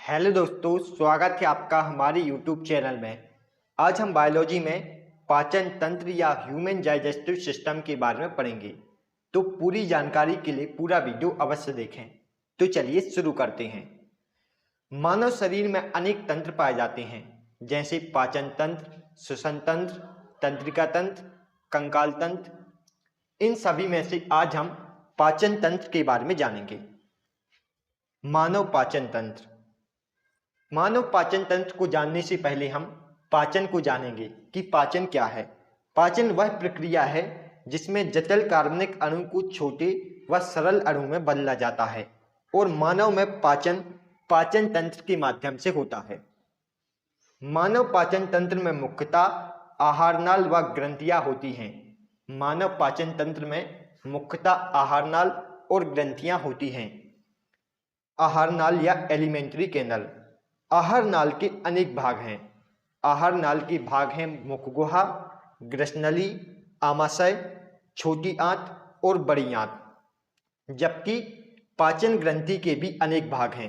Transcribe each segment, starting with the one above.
Hello दोस्तों, स्वागत है आपका हमारे यूट्यूब चैनल में। आज हम बायोलॉजी में पाचन तंत्र या ह्यूमन डाइजेस्टिव सिस्टम के बारे में पढ़ेंगे। तो पूरी जानकारी के लिए पूरा वीडियो अवश्य देखें। तो चलिए शुरू करते हैं। मानव शरीर में अनेक तंत्र पाए जाते हैं, जैसे पाचन तंत्र, श्वसन तंत्र, तंत्रिका तंत्र, कंकाल तंत्र। इन सभी में से आज हम पाचन तंत्र के बारे में जानेंगे। मानव पाचन तंत्र। मानव पाचन तंत्र को जानने से पहले हम पाचन को जानेंगे कि पाचन क्या है। पाचन वह प्रक्रिया है जिसमें जटिल कार्बनिक अणु को छोटे व सरल अणु में बदला जाता है, और मानव में पाचन तंत्र के माध्यम से होता है। मानव पाचन तंत्र में मुख्यतः आहारनाल व ग्रंथियां होती हैं। मानव पाचन तंत्र में मुख्यतः आहारनाल और ग्रंथियां होती हैं। आहारनाल या एलिमेंट्री कैनल। आहार नाल के अनेक भाग हैं। आहार नाल के भाग हैं मुखगुहा, ग्रसनली, आमाशय, छोटी आंत और बड़ी आंत। जबकि पाचन ग्रंथि के भी अनेक भाग हैं।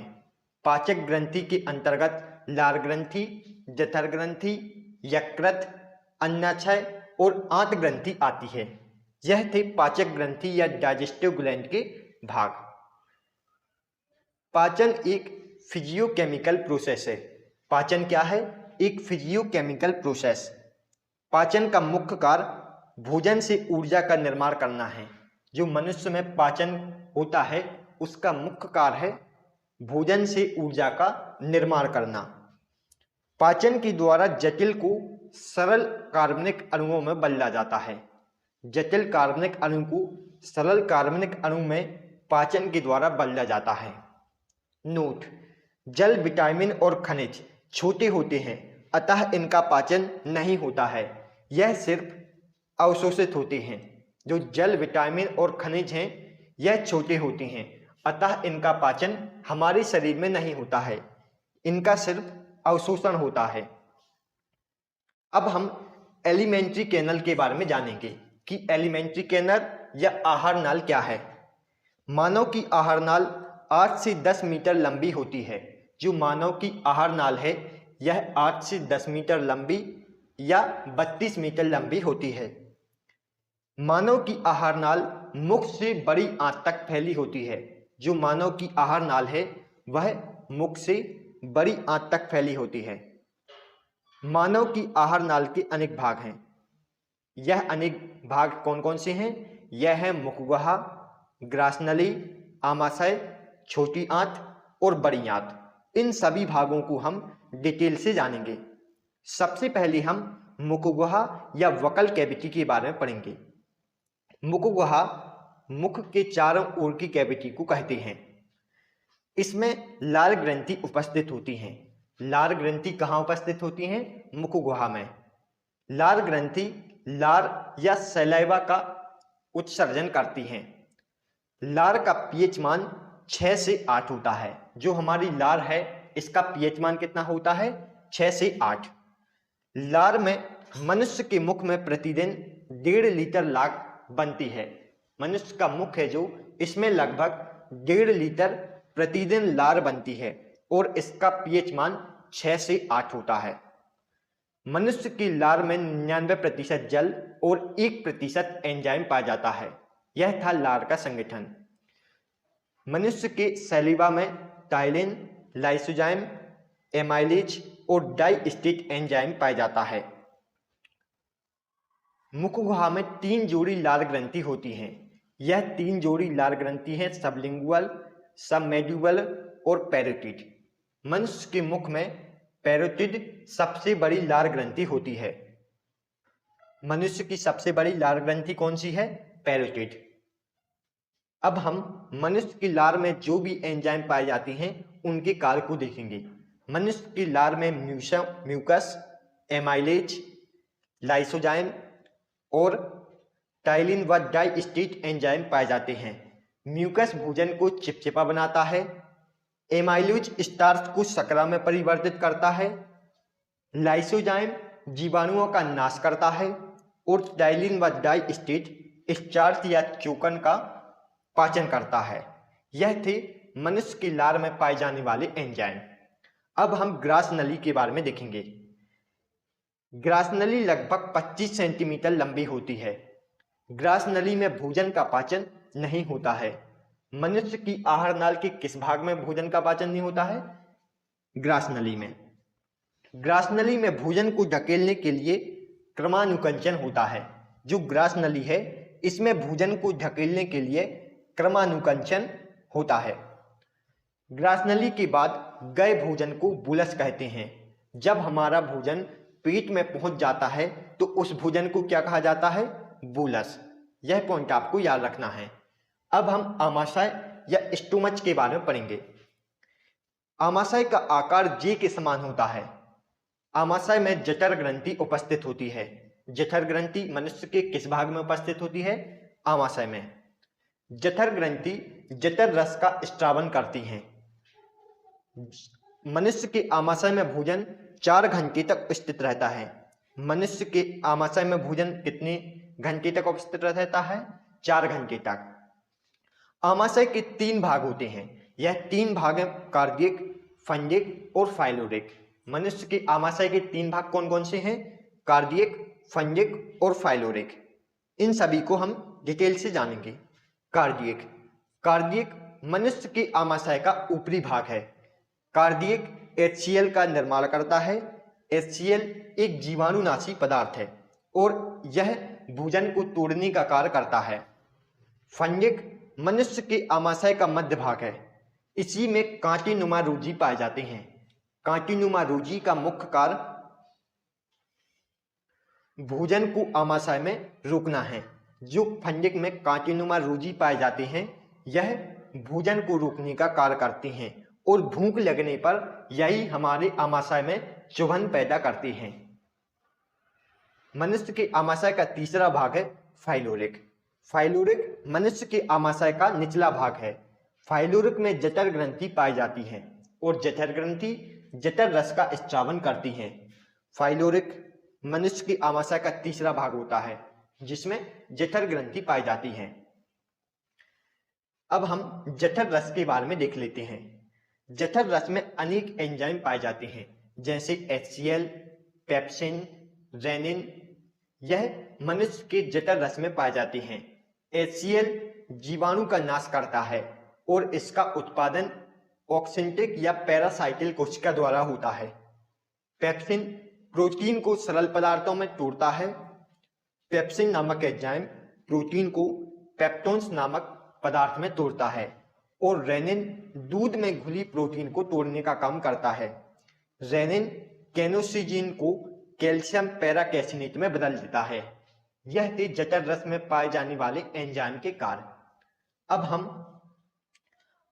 पाचक ग्रंथि के अंतर्गत लार ग्रंथि, जठर ग्रंथि, यकृत, अन्नाशय और आंत ग्रंथि आती है। यह थे पाचक ग्रंथि या डाइजेस्टिव ग्लैंड के भाग। पाचन एक फिजियोकेमिकल प्रोसेस है। पाचन क्या है? एक फिजियोकेमिकल प्रोसेस। पाचन का मुख्य कार्य भोजन से ऊर्जा का निर्माण करना है। जो मनुष्य में पाचन होता है उसका मुख्य कार्य है भोजन से ऊर्जा का निर्माण करना। पाचन के द्वारा जटिल को सरल कार्बनिक अणुओं में बदला जाता है। जटिल कार्बनिक अणु को सरल कार्बनिक अणु में पाचन के द्वारा बदला जाता है। नोट: जल, विटामिन और खनिज छोटे होते हैं, अतः इनका पाचन नहीं होता है। यह सिर्फ अवशोषित होते हैं। जो जल, विटामिन और खनिज हैं यह छोटे होते हैं, अतः इनका पाचन हमारे शरीर में नहीं होता है। इनका सिर्फ अवशोषण होता है। अब हम एलिमेंट्री कैनल के बारे में जानेंगे कि एलिमेंट्री कैनल या आहार नाल क्या है। मानव की आहार नाल 8 से 10 मीटर लंबी होती है। जो मानव की आहार नाल है यह 8 से 10 मीटर लंबी या 32 मीटर लंबी होती है। मानव की आहार नाल मुख से बड़ी आंत तक फैली होती है। जो मानव की आहार नाल है वह मुख से बड़ी आंत तक फैली होती है। मानव की आहार नाल के अनेक भाग हैं। यह अनेक भाग कौन कौन से हैं? यह है मुखगुहा, ग्रासनली, आमाशय, छोटी आंत और बड़ी आंत। इन सभी भागों को हम डिटेल से जानेंगे। सबसे पहले हम मुखगुहा या वकल कैविटी के बारे में पढ़ेंगे। मुखगुहा मुख के चारों ओर की कैविटी को कहते हैं। इसमें लार ग्रंथि उपस्थित होती हैं। लार ग्रंथि कहाँ उपस्थित होती हैं? मुखगुहा में। लार ग्रंथि लार या सलाइवा का उत्सर्जन करती हैं। लार का पीएच मान 6 से 8 होता है। जो हमारी लार है इसका पीएच मान कितना होता है? 6 से 8। लार में मनुष्य के मुख में प्रतिदिन 1.5 लीटर लार बनती है। मनुष्य का मुख है जो, इसमें लगभग 1.5 लीटर प्रतिदिन लार बनती है और इसका पीएच मान 6 से 8 होता है। मनुष्य की लार में 99% जल और 1% एंजाइम पाया जाता है। यह था लार का संगठन। मनुष्य के सैलिवा में टाइलिन, लाइसोजाइम, एमाइलेज और डाइस्टेट एंजाइम पाया जाता है। मुखगुहा में 3 जोड़ी लार ग्रंथि होती हैं। यह 3 जोड़ी लार ग्रंथि हैं सबलिंगुअल, सबमेड्यूबल और पैरोटिड। मनुष्य के मुख में पैरोटिड सबसे बड़ी लार ग्रंथि होती है। मनुष्य की सबसे बड़ी लार ग्रंथि कौन सी है? पैरोटिड। अब हम मनुष्य की लार में जो भी एंजाइम पाए जाते हैं उनके कार्य को देखेंगे। मनुष्य की लार में म्यूकस, एमाइलेज, लाइसोजाइम और टाइलिन व डाइस्टेट एंजाइम पाए जाते हैं। म्यूकस भोजन को चिपचिपा बनाता है। एमाइलेज स्टार्च को शर्करा में परिवर्तित करता है। लाइसोजाइम जीवाणुओं का नाश करता है और टाइलिन व डाइस्टेट स्टार्च या चोकन का पाचन करता है। यह थे मनुष्य की लार में पाए जाने वाले एंजाइम। अब हम ग्रास नली के बारे में देखेंगे। ग्रास नली लगभग 25 सेंटीमीटर लंबी होती है। ग्रास नली में भोजन का पाचन नहीं होता है। मनुष्य की आहार नाल के किस भाग में भोजन का पाचन नहीं होता है? ग्रास नली में। ग्रास नली में भोजन को धकेलने के लिए क्रमानुकंचन होता है। जो ग्रास नली है इसमें भोजन को धकेलने के लिए क्रमानुकंचन होता है। ग्रास नली के बाद गए भोजन को बुलस कहते हैं। जब हमारा भोजन पेट में पहुंच जाता है तो उस भोजन को क्या कहा जाता है? बुलस। यह पॉइंट आपको याद रखना है। अब हम आमाशय या स्टोमच के बारे में पढ़ेंगे। आमाशय का आकार जे के समान होता है। आमाशय में जठर ग्रंथि उपस्थित होती है। जठर ग्रंथि मनुष्य के किस भाग में उपस्थित होती है? आमाशय में। जठर ग्रंथि जठर रस का स्त्रावन करती हैं। मनुष्य के आमाशय में भोजन 4 घंटे तक स्थित रहता है। मनुष्य के आमाशय में भोजन कितने घंटे तक उपस्थित रहता है? 4 घंटे तक। आमाशय के 3 भाग होते हैं। यह 3 भाग हैं, कार्डियक, फंजिक और फाइलोरिक। मनुष्य के आमाशय के 3 भाग कौन कौन से हैं? कार्डियक, फंजिक और फाइलोरिक। इन सभी को हम डिटेल से जानेंगे। कार्डियक। कार्डियक मनुष्य के आमाशय का ऊपरी भाग है। कार्डियक HCl का निर्माण करता है। HCl एक जीवाणुनाशी पदार्थ है और यह भोजन को तोड़ने का कार्य करता है। फंजिक मनुष्य के आमाशय का मध्य भाग है। इसी में कांटेनुमा रोजी पाए जाते हैं। कांटेनुमा रोजी का मुख्य कार्य भोजन को आमाशय में रोकना है। जो फंजिक में कांटेनुमा रोजी पाए जाते हैं यह भोजन को रोकने का कार्य करते हैं और भूख लगने पर यही हमारे आमाशय में चुभन पैदा करते हैं। मनुष्य के आमाशय का तीसरा भाग है फाइलोरिक। फाइलोरिक मनुष्य के आमाशय का निचला भाग है। फाइलोरिक में जठर ग्रंथि पाई जाती है और जठर ग्रंथि जठर रस का स्त्रावन करती हैं। फाइलोरिक मनुष्य के आमाशय का तीसरा भाग होता है जिसमें जठर ग्रंथि पाई जाती है। अब हम जठर रस के बारे में देख लेते हैं। जठर रस में अनेक एंजाइम पाए जाते हैं जैसे HCl, पेप्सिन, रेनिन। यह मनुष्य के जठर रस में पाए जाते हैं। HCl जीवाणु का नाश करता है और इसका उत्पादन ऑक्सिंटिक या पैरासाइटिल कोशिका द्वारा होता है। पेप्सिन प्रोटीन को सरल पदार्थों में तोड़ता है। पेप्सिन नामक एंजाइम प्रोटीन को पेप्टोन्स नामक पदार्थ में तोड़ता है और रेनिन दूध में घुली प्रोटीन को तोड़ने का काम करता है। रेनिन कैनोसिजीन को कैल्शियम पैराकैसिनेट में बदल देता है। यह थे जठर रस में पाए जाने वाले एंजाइम के कार्य। अब हम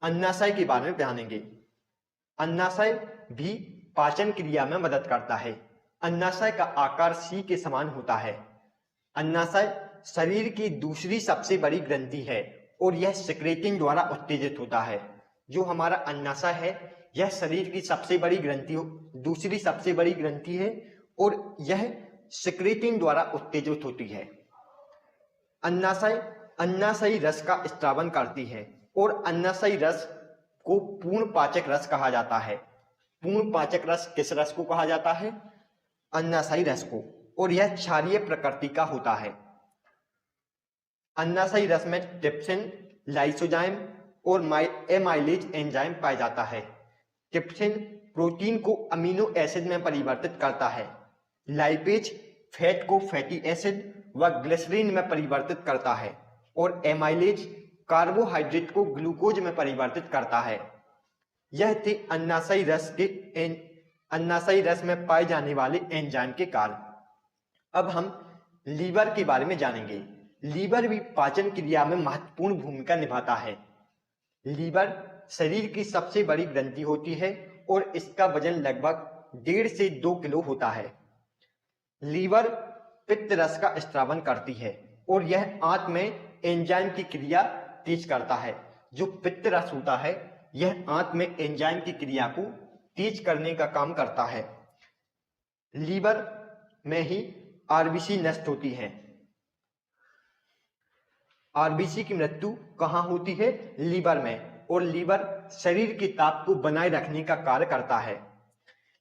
अन्नाशय के बारे में जानेंगे। अन्नाशय भी पाचन क्रिया में मदद करता है। अन्नाशय का आकार सी के समान होता है। अन्नाशय शरीर की दूसरी सबसे बड़ी ग्रंथि है और यह सिक्रेटिन द्वारा उत्तेजित होता है। जो हमारा अन्नाशय है यह शरीर की सबसे बड़ी ग्रंथि दूसरी सबसे बड़ी ग्रंथि है और यह सिक्रेटिन द्वारा उत्तेजित होती है। अन्नाशय अन्नाशयी रस का स्त्रावन करती है और अन्नाशयी रस को पूर्ण पाचक रस कहा जाता है। पूर्ण पाचक रस किस रस को कहा जाता है? अन्नाशयी रस को। और यह क्षारीय प्रकृति का होता है। अन्नाशयी रस में ट्रिप्सिन, लाइसोजाइम और एमाइलेज एंजाइम पाया जाता है। ट्रिप्सिन प्रोटीन को अमीनो एसिड में परिवर्तित करता है। लाइपेज फैट को फैटी एसिड व ग्लिसरीन में परिवर्तित करता है और एमाइलेज कार्बोहाइड्रेट को ग्लूकोज में परिवर्तित करता है। यह थे अन्नाशयी रस में पाए जाने वाले एंजाइम के कार्य। अब हम लीवर के बारे में जानेंगे। लीवर भी पाचन क्रिया में महत्वपूर्ण भूमिका निभाता है। लीवर शरीर की सबसे बड़ी ग्रंथि होती है और इसका वजन लगभग 1.5 से 2 किलो होता है। लीवर पित्त रस का स्त्रावन करती है और यह आंत में एंजाइम की क्रिया तेज करता है। जो पित्त रस होता है यह आंत में एंजाइम की क्रिया को तेज करने का काम करता है। लीवर में ही आरबीसी नष्ट होती है। आरबीसी की मृत्यु कहाँ होती है? लीवर में। और लीवर शरीर के ताप को बनाए रखने का कार्य करता है।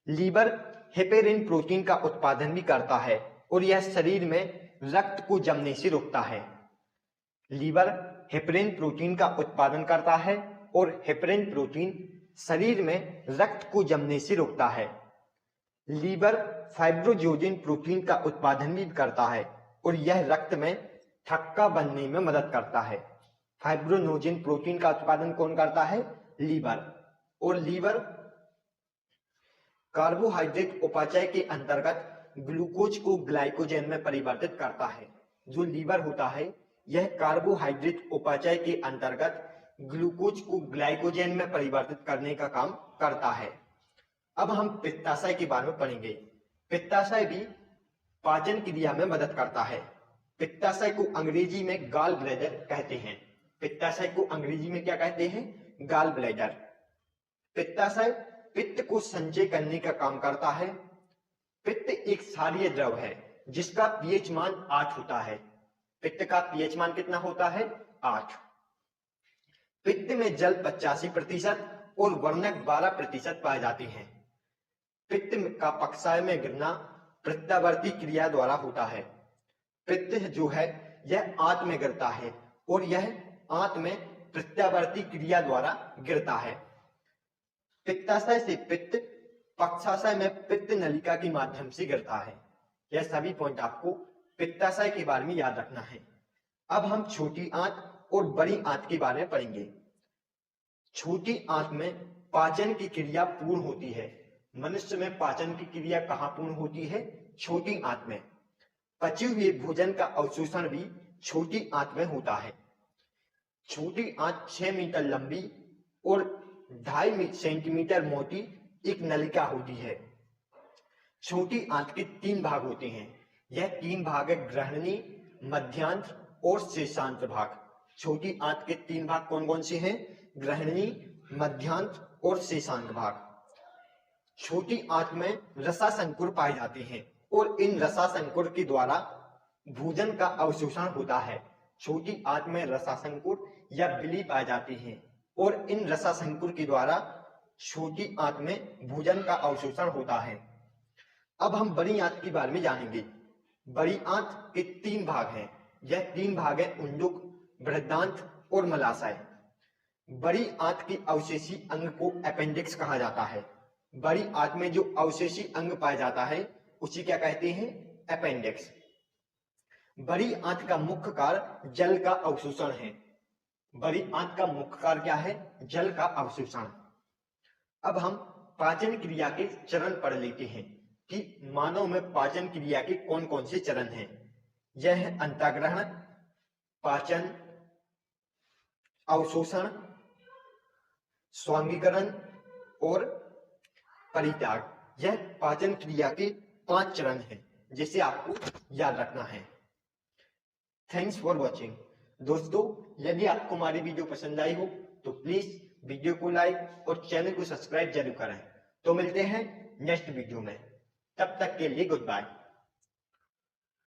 लीवर हेपेरिन प्रोटीन का उत्पादन भी करता है और यह शरीर में रक्त को जमने से रोकता है। लीवर हेपेरिन प्रोटीन का उत्पादन करता है और हेपेरिन प्रोटीन शरीर में रक्त को जमने से रोकता है। लीवर फाइब्रोजोजिन प्रोटीन का उत्पादन भी करता है और यह रक्त में थक्का बनने में मदद करता है। फाइब्रोनोजिन प्रोटीन का उत्पादन कौन करता है? लीवर। और लीवर कार्बोहाइड्रेट उपापचय के अंतर्गत ग्लूकोज को ग्लाइकोजन में परिवर्तित करता है। जो लीवर होता है यह कार्बोहाइड्रेट उपापचय के अंतर्गत ग्लूकोज को ग्लाइकोजन में परिवर्तित करने का काम करता है। अब हम पित्ताशय के बारे में पढ़ेंगे। पित्ताशय भी पाचन क्रिया में मदद करता है। पित्ताशय को अंग्रेजी में गॉल ब्लैडर कहते हैं। पित्ताशय को अंग्रेजी में क्या कहते हैं? Gall bladder. पित्ताशय पित्त को संचय करने का काम करता है। पित्त एक क्षारीय द्रव है जिसका पीएच मान 8 होता है। पित्त का पीएच मान कितना होता है? 8। पित्त में जल 85% और वर्णक 12% पाए जाते हैं। पित्त का पक्षाय में गिरना प्रत्यावर्ती क्रिया द्वारा होता है। पित्त जो है यह आंत में गिरता है और यह आंत में प्रत्यावर्ती क्रिया द्वारा गिरता है। पित्ताशय से पित्त पक्षाशय में पित्त नलिका के माध्यम से गिरता है। यह सभी पॉइंट आपको पित्ताशय के बारे में याद रखना है। अब हम छोटी आंत और बड़ी आंत के बारे में पढ़ेंगे। छोटी आंत में पाचन की क्रिया पूर्ण होती है। मनुष्य में पाचन की क्रिया कहाँ पूर्ण होती है? छोटी आंत में। पचे हुए भोजन का अवशोषण भी छोटी आंत में होता है। छोटी आंत 6 मीटर लंबी और 2.5 सेंटीमीटर मोटी एक नलिका होती है। छोटी आंत के 3 भाग होते हैं। यह 3 भाग है ग्रहणी, मध्यांत्र और शेषांत्र भाग। छोटी आंत के 3 भाग कौन कौन से हैं? ग्रहणी, मध्यांत्र और शेषांत्र भाग। छोटी आंत में रसासंकुर पाए जाते हैं और इन रसासंकुर के द्वारा भोजन का अवशोषण होता है। छोटी आंत में रसासंकुर या बिली पाए जाती हैं और इन रसासंकुर के द्वारा छोटी आंत में भोजन का अवशोषण होता है। अब हम बड़ी आंत के बारे में जानेंगे। बड़ी आंत के 3 भाग हैं। यह 3 भाग है उंडुक, बृहदांत्र और मलाशय। बड़ी आंत के अवशेषी अंग को अपेंडिक्स कहा जाता है। बड़ी आंत में जो अवशेषी अंग पाया जाता है उसे क्या कहते हैं? अपेंडिक्स। बड़ी आंत का मुख्य कार्य जल का अवशोषण है। बड़ी आंत का मुख्य कार्य क्या है? जल का अवशोषण। अब हम पाचन क्रिया के चरण पढ़ लेते हैं कि मानव में पाचन क्रिया के कौन कौन से चरण हैं। यह है अंतःग्रहण, पाचन, अवशोषण, स्वांगीकरण और परित्याग। यह पाचन क्रिया के 5 चरण हैं जिसे आपको याद रखना है। Thanks for watching. दोस्तों, यदि आपको हमारी वीडियो पसंद आई हो तो प्लीज वीडियो को लाइक और चैनल को सब्सक्राइब जरूर करें। तो मिलते हैं नेक्स्ट वीडियो में। तब तक के लिए गुड बाय।